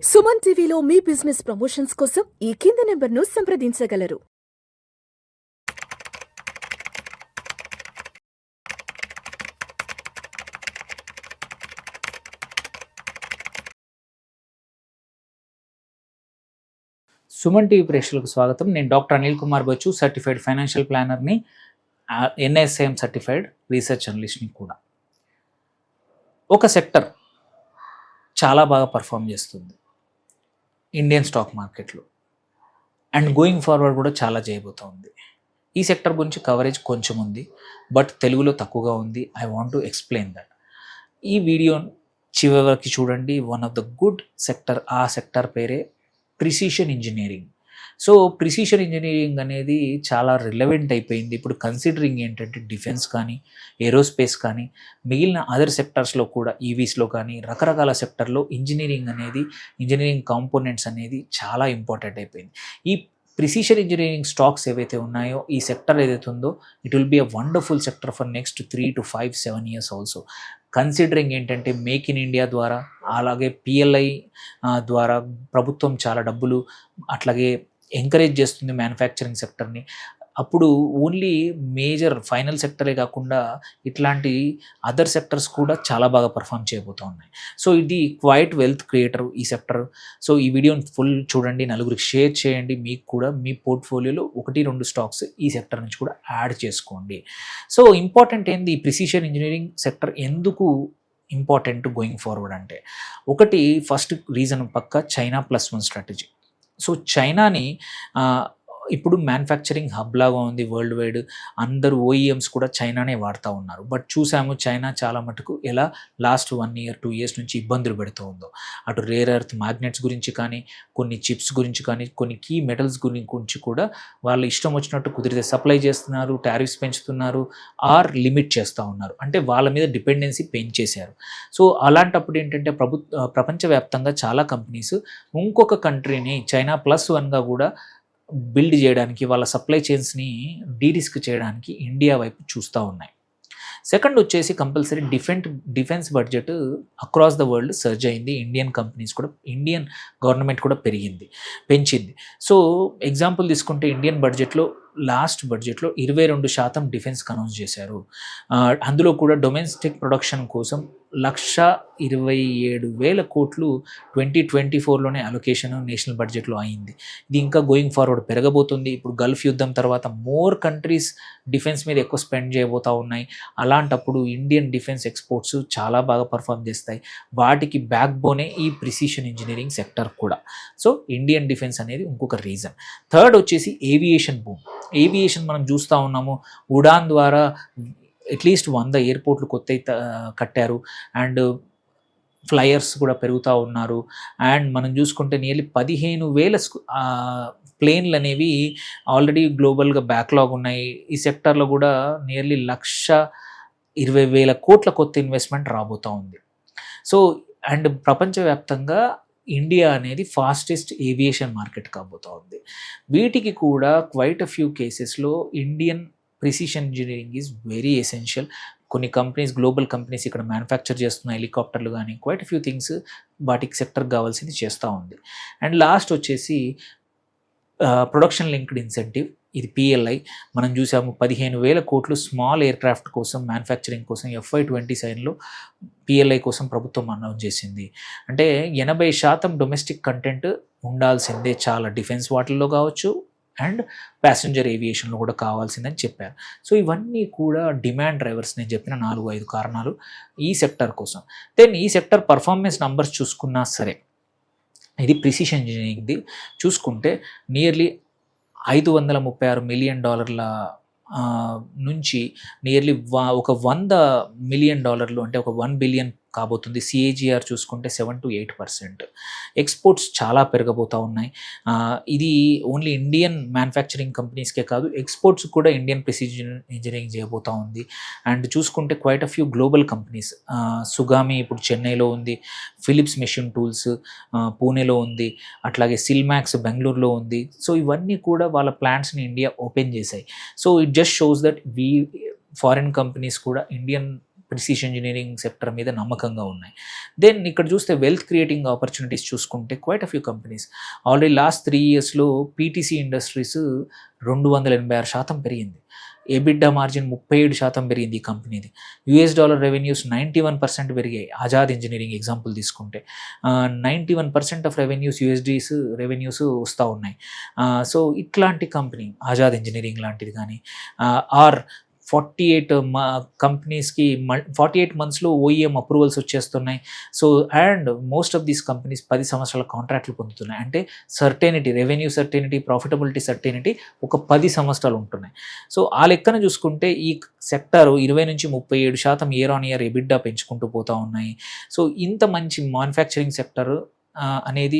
సుమన్ టీవీలో మీ business promotions కోసం ఈ కింది నెంబర్ను సంప్రదించగలరు. సుమన్ టీవీ ప్రేక్షకులకు స్వాగతం. నేను doctor Anil Kumar Bachu, certified financial ప్లానర్ని, ఎన్ఎస్ఐఎం సర్టిఫైడ్ రీసెర్చ్ అనలిస్ట్ని కూడా. ఒక సెక్టర్ చాలా బాగా పర్ఫామ్ చేస్తుంది ఇండియన్ స్టాక్ మార్కెట్లో, అండ్ గోయింగ్ ఫార్వర్డ్ కూడా చాలా చేయబోతోంది. ఈ సెక్టర్ గురించి కవరేజ్ కొంచెం ఉంది, బట్ తెలుగులో తక్కువగా ఉంది. I want to explain that. ఈ వీడియో చివరి వరకు చూడండి. One of the good sector, ఆ సెక్టర్ పేరే precision engineering. So precision engineering అనేది చాలా రిలవెంట్ అయిపోయింది ఇప్పుడు. కన్సిడరింగ్ ఏంటంటే డిఫెన్స్ కానీ, ఏరోస్పేస్ కానీ, మిగిలిన అదర్ సెక్టర్స్లో కూడా, ఈవీస్లో కానీ, రకరకాల సెక్టర్లో ఇంజనీరింగ్ కాంపోనెంట్స్ అనేది చాలా ఇంపార్టెంట్ అయిపోయింది. ఈ ప్రిసిషన్ ఇంజనీరింగ్ స్టాక్స్ ఏవైతే ఉన్నాయో, ఈ సెక్టర్ ఏదైతే ఉందో, it will be a wonderful sector for next 3 to 5, 7 years also. Considering ఏంటంటే మేక్ ఇన్ ఇండియా ద్వారా, అలాగే పిఎల్ఐ ద్వారా ప్రభుత్వం చాలా డబ్బులు అట్లాగే ఎంకరేజ్ చేస్తుంది మ్యానుఫ్యాక్చరింగ్ సెక్టర్ని. అప్పుడు ఓన్లీ మేజర్ ఫైనల్ సెక్టరే కాకుండా ఇట్లాంటి అదర్ సెక్టర్స్ కూడా చాలా బాగా పర్ఫామ్ చేయబోతూ ఉన్నాయి. సో ఇది క్వైట్ వెల్త్ క్రియేటర్ ఈ సెక్టర్. సో ఈ వీడియోని ఫుల్ చూడండి, నలుగురికి షేర్ చేయండి. మీకు కూడా మీ పోర్ట్ఫోలియోలో 1-2 స్టాక్స్ ఈ సెక్టర్ నుంచి కూడా యాడ్ చేసుకోండి. సో ఇంపార్టెంట్ ఏంది, ఈ ప్రిసిషన్ ఇంజనీరింగ్ సెక్టర్ ఎందుకు ఇంపార్టెంట్ గోయింగ్ ఫార్వర్డ్ అంటే, ఒకటి ఫస్ట్ రీజన్ పక్క చైనా +1 స్ట్రాటజీ. సో చైనాని ఇప్పుడు మ్యానుఫ్యాక్చరింగ్ హబ్ లాగా ఉంది వరల్డ్ వైడ్. అందరూ ఓఈఎమ్స్ కూడా చైనానే వాడుతూ ఉన్నారు. బట్ చూసాము చైనా చాలా మటుకు ఎలా లాస్ట్ 1 year 2 years నుంచి ఇబ్బందులు పెడుతూ ఉందో. అటు రేర్ ఎర్త్ మ్యాగ్నెట్స్ గురించి కానీ, కొన్ని చిప్స్ గురించి కానీ, కొన్ని కీ మెటల్స్ గురించి కూడా వాళ్ళు ఇష్టం వచ్చినట్టు కుదిరితే సప్లై చేస్తున్నారు, టారిఫ్స్ పెంచుతున్నారు, ఆర్ లిమిట్ చేస్తూ ఉన్నారు. అంటే వాళ్ళ మీద డిపెండెన్సీ పెంచేశారు. సో అలాంటప్పుడు ఏంటంటే ప్రపంచవ్యాప్తంగా చాలా కంపెనీస్ ఇంకొక కంట్రీని చైనా +1గా కూడా బిల్డ్ చేయడానికి, వాళ్ళ సప్లై చైన్స్ని డీరిస్క్ చేయడానికి ఇండియా వైపు చూస్తూ ఉన్నాయి. సెకండ్ వచ్చేసి compulsory defence budget across the world surge అయింది. ఇండియన్ కంపెనీస్ కూడా, ఇండియన్ గవర్నమెంట్ కూడా పెంచింది. సో ఎగ్జాంపుల్ తీసుకుంటే ఇండియన్ బడ్జెట్లో లాస్ట్ బడ్జెట్లో 22% డిఫెన్స్కి అనౌన్స్ చేశారు. అందులో కూడా డొమెస్టిక్ ప్రొడక్షన్ కోసం 1,27,000 కోట్లు 2024లోనే అలొకేషన్ నేషనల్ బడ్జెట్లో అయింది. ఇది ఇంకా గోయింగ్ ఫార్వర్డ్ పెరగబోతుంది. ఇప్పుడు గల్ఫ్ యుద్ధం తర్వాత మోర్ కంట్రీస్ డిఫెన్స్ మీద ఎక్కువ స్పెండ్ చేయబోతూ ఉన్నాయి. అలాంటప్పుడు ఇండియన్ డిఫెన్స్ ఎక్స్పోర్ట్స్ చాలా బాగా పర్ఫామ్ చేస్తాయి. వాటికి బ్యాక్ బోనే ఈ ప్రిసిషన్ ఇంజనీరింగ్ సెక్టర్ కూడా. సో ఇండియన్ డిఫెన్స్ అనేది ఇంకొక రీజన్. థర్డ్ వచ్చేసి ఏవియేషన్ బూమ్. ఏవియేషన్ మనం చూస్తూ ఉన్నాము. ఉడాన్ ద్వారా అట్లీస్ట్ 100 ఎయిర్పోర్ట్లు కొత్తవి కట్టారు, అండ్ ఫ్లయర్స్ కూడా పెరుగుతూ ఉన్నారు. అండ్ మనం చూసుకుంటే నియర్లీ 15,000 ప్లేన్లు అనేవి ఆల్రెడీ గ్లోబల్గా బ్యాక్లాగ్ ఉన్నాయి. ఈ సెక్టర్లో కూడా నియర్లీ 1,20,000 కోట్ల కొత్త ఇన్వెస్ట్మెంట్ రాబోతూ ఉంది. సో అండ్ ప్రపంచవ్యాప్తంగా ఇండియా అనేది ఫాస్టెస్ట్ ఏవియేషన్ మార్కెట్ కాబోతూ ఉంది. వీటికి కూడా క్వైట్ అ ఫ్యూ కేసెస్లో Indian precision engineering is very essential. కొన్ని కంపెనీస్, గ్లోబల్ కంపెనీస్ ఇక్కడ మ్యానుఫ్యాక్చర్ చేస్తున్న హెలికాప్టర్లు కానీ, క్వైట్ అ ఫ్యూ థింగ్స్ వాటికి సెక్టర్ కావాల్సింది చేస్తూ ఉంది. అండ్ లాస్ట్ వచ్చేసి ప్రొడక్షన్ లింక్డ్ ఇన్సెంటివ్, ఇది పిఎల్ఐ. మనం చూసాము 15,000 కోట్లు స్మాల్ ఎయిర్క్రాఫ్ట్ కోసం, మ్యానుఫ్యాక్చరింగ్ కోసం FY27లో పిఎల్ఐ కోసం ప్రభుత్వం అనౌన్స్ చేసింది. అంటే 80% డొమెస్టిక్ కంటెంట్ ఉండాల్సిందే చాలా, డిఫెన్స్ వాటిల్లో కావచ్చు అండ్ ప్యాసింజర్ ఏవియేషన్లో కూడా కావాల్సిందని చెప్పారు. సో ఇవన్నీ కూడా డిమాండ్ డ్రైవర్స్, నేను చెప్పిన 4-5 కారణాలు ఈ సెక్టర్ కోసం. దెన్ ఈ సెక్టర్ పర్ఫార్మెన్స్ నంబర్స్ చూసుకున్నా సరే, ఇది ప్రిసిషన్ ఇంజనీరింగ్ది చూసుకుంటే నియర్లీ $536 మిలియన్ నుంచి నియర్లీ ఒక $100 మిలియన్ అంటే ఒక 1 బిలియన్ కాబోతుంది. CAGR చూసుకుంటే 7 to 8%. ఎక్స్పోర్ట్స్ చాలా పెరగబోతూ ఉన్నాయి. ఇది ఓన్లీ ఇండియన్ మ్యానుఫ్యాక్చరింగ్ కంపెనీస్కే కాదు, ఎక్స్పోర్ట్స్ కూడా ఇండియన్ ప్రిసిషన్ ఇంజనీరింగ్ చేయబోతూ ఉంది. అండ్ చూసుకుంటే quite a few global companies, సుగామి ఇప్పుడు చెన్నైలో ఉంది, ఫిలిప్స్ మెషిన్ టూల్స్ పూణేలో ఉంది, అట్లాగే సిల్మాక్స్ బెంగళూరులో ఉంది. సో ఇవన్నీ కూడా వాళ్ళ ప్లాంట్స్ని ఇండియా ఓపెన్ చేశాయి. So it just shows that foreign companies కూడా ఇండియన్ ప్రిసిషన్ ఇంజనీరింగ్ సెక్టర్ మీద నమ్మకంగా ఉన్నాయి. దెన్ ఇక్కడ చూస్తే వెల్త్ క్రియేటింగ్ ఆపర్చునిటీస్ చూసుకుంటే quite a few companies already last 3 yearsలో పీటీసీ ఇండస్ట్రీస్ 286% పెరిగింది. ఎబిడ్డా మార్జిన్ 37% పెరిగింది ఈ కంపెనీది. $, రెవెన్యూస్ 91% పెరిగాయి. ఆజాద్ ఇంజనీరింగ్ ఎగ్జాంపుల్ తీసుకుంటే 91% ఆఫ్ రెవెన్యూస్ USDs రెవెన్యూస్ వస్తూ ఉన్నాయి. సో ఇట్లాంటి కంపెనీ ఆజాద్ ఇంజనీరింగ్ లాంటిది కానీ ఆర్ 48 కంపెనీస్కి 48 monthsలో OEM అప్రూవల్స్ వచ్చేస్తున్నాయి. So and most of these companies 10 సంవత్సరాల కాంట్రాక్ట్లు పొందుతున్నాయి. అంటే certainty, revenue certainty, profitability certainty ఒక 10 సంవత్సరాలు ఉంటున్నాయి. సో ఆ లెక్కన చూసుకుంటే ఈ సెక్టర్ 20-37% year on year ఎబిడ్డా పెంచుకుంటూ పోతూ ఉన్నాయి. సో ఇంత మంచి మ్యానుఫ్యాక్చరింగ్ సెక్టర్ అనేది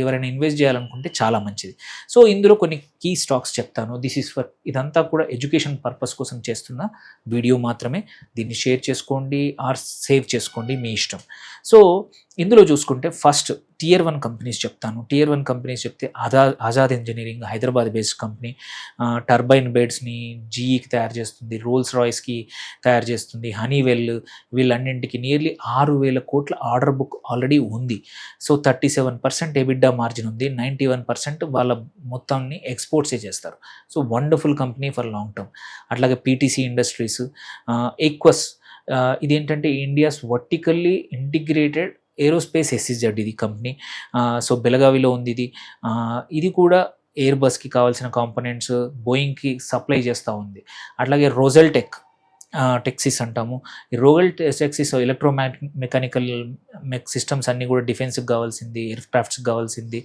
ఎవరైనా ఇన్వెస్ట్ చేయాలనుకుంటే చాలా మంచిది. సో ఇందులో కొన్ని కీ స్టాక్స్ చెప్తాను. ఇదంతా కూడా ఎడ్యుకేషన్ పర్పస్ కోసం చేస్తున్న వీడియో మాత్రమే. దీన్ని షేర్ చేసుకోండి ఆర్ సేవ్ చేసుకోండి, మీ ఇష్టం. సో ఇందులో చూసుకుంటే ఫస్ట్ Tier 1 కంపెనీస్ చెప్తాను. Tier 1 కంపెనీస్ చెప్తే Azad engineering Hyderabad based company. Turbine బెడ్స్ని GEకి తయారు చేస్తుంది, రోల్స్ రాయ్స్కి తయారు చేస్తుంది, హనీవెల్, వీళ్ళన్నింటికి నియర్లీ 6,000 కోట్ల ఆర్డర్ బుక్ ఆల్రెడీ ఉంది. సో 37% ఎబిడ్డా మార్జిన్ ఉంది. 91% వాళ్ళ మొత్తాన్ని ఎక్స్పోర్ట్సే చేస్తారు. So wonderful company for long term. అట్లాగే పీటీసీ ఇండస్ట్రీస్, ఎక్వస్, ఇదేంటంటే India's vertically integrated aerospace SEZ ఇది కంపెనీ. సో బెలగావిలో ఉంది ఇది. ఇది కూడా ఎయిర్ బస్కి కావాల్సిన కాంపోనెంట్స్ బోయింగ్కి సప్లై చేస్తూ ఉంది. అట్లాగే రోజెల్ టెక్సిస్ అంటాము. ఈ రోగల్ టెక్సిస్ మెకానికల్ సిస్టమ్స్ అన్నీ కూడా డిఫెన్స్కి కావాల్సింది, ఎయిర్ క్రాఫ్ట్స్కి కావాల్సింది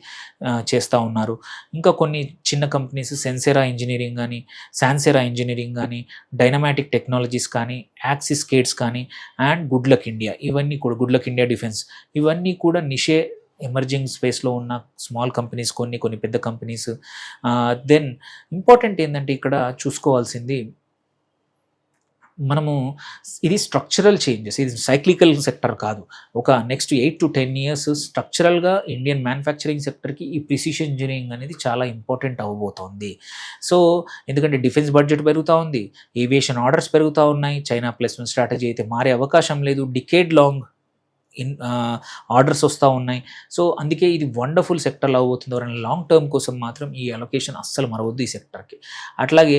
చేస్తూ ఉన్నారు. ఇంకా కొన్ని చిన్న కంపెనీస్ సెన్సెరా ఇంజనీరింగ్ కానీ, శాన్సెరా ఇంజనీరింగ్ కానీ, డైనమాటిక్ టెక్నాలజీస్ కానీ, యాక్సిస్ కేట్స్ కానీ, అండ్ గుడ్ లక్ ఇండియా, ఇవన్నీ కూడా గుడ్ లక్ ఇండియా డిఫెన్స్, ఇవన్నీ కూడా నిషే ఎమర్జింగ్ స్పేస్లో ఉన్న స్మాల్ కంపెనీస్, కొన్ని పెద్ద కంపెనీస్. దెన్ ఇంపార్టెంట్ ఏంటంటే ఇక్కడ చూసుకోవాల్సింది మనము ఇది స్ట్రక్చరల్ చేంజెస్, ఇది సైక్లికల్ సెక్టర్ కాదు. ఒక నెక్స్ట్ 8 to 10 years స్ట్రక్చరల్గా ఇండియన్ మ్యానుఫ్యాక్చరింగ్ సెక్టర్కి ఈ ప్రిసిషన్ ఇంజనీరింగ్ అనేది చాలా ఇంపార్టెంట్ అవ్వబోతోంది. సో ఎందుకంటే డిఫెన్స్ బడ్జెట్ పెరుగుతూ ఉంది, ఏవియేషన్ ఆర్డర్స్ పెరుగుతూ ఉన్నాయి, చైనా ప్లస్1 స్ట్రాటజీ అయితే మారే అవకాశం లేదు, డికేడ్ లాంగ్ ఆర్డర్స్ వస్తూ ఉన్నాయి. సో అందుకే ఇది వండర్ఫుల్ సెక్టర్లో అవుతుంది. ఎవరైనా లాంగ్ టర్మ్ కోసం మాత్రం ఈ అలొకేషన్ అస్సలు మరవద్దు ఈ సెక్టర్కి. అట్లాగే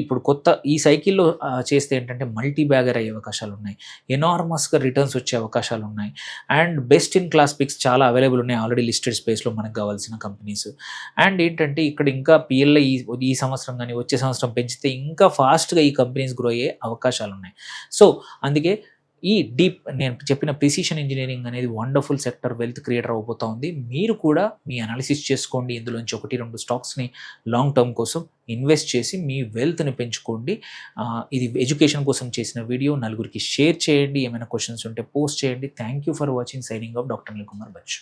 ఇప్పుడు కొత్త ఈ సైకిల్లో చేస్తే ఏంటంటే మల్టీ బ్యాగర్ అయ్యే అవకాశాలు ఉన్నాయి, ఎనార్మస్గా రిటర్న్స్ వచ్చే అవకాశాలు ఉన్నాయి, and best in class picks చాలా అవైలబుల్ ఉన్నాయి ఆల్రెడీ లిస్టెడ్ స్పేస్లో మనకు కావాల్సిన కంపెనీస్. అండ్ ఏంటంటే ఇక్కడ ఇంకా PLI ఈ సంవత్సరం కానీ వచ్చే సంవత్సరం పెంచితే ఇంకా ఫాస్ట్గా ఈ కంపెనీస్ గ్రో అయ్యే అవకాశాలు ఉన్నాయి. సో అందుకే ఈ నేను చెప్పిన ప్రిసిషన్ ఇంజనీరింగ్ అనేది వండర్ఫుల్ సెక్టర్, వెల్త్ క్రియేటర్ అవబోతూ ఉంది. మీరు కూడా మీ అనాలిసిస్ చేసుకోండి, ఇందులోంచి 1-2 స్టాక్స్ని లాంగ్ టర్మ్ కోసం ఇన్వెస్ట్ చేసి మీ వెల్త్ని పెంచుకోండి. ఇది ఎడ్యుకేషన్ కోసం చేసిన వీడియో, నలుగురికి షేర్ చేయండి. ఏమైనా క్వశ్చన్స్ ఉంటే పోస్ట్ చేయండి. Thank you for watching. Signing off doctor Anil Kumar Bachu.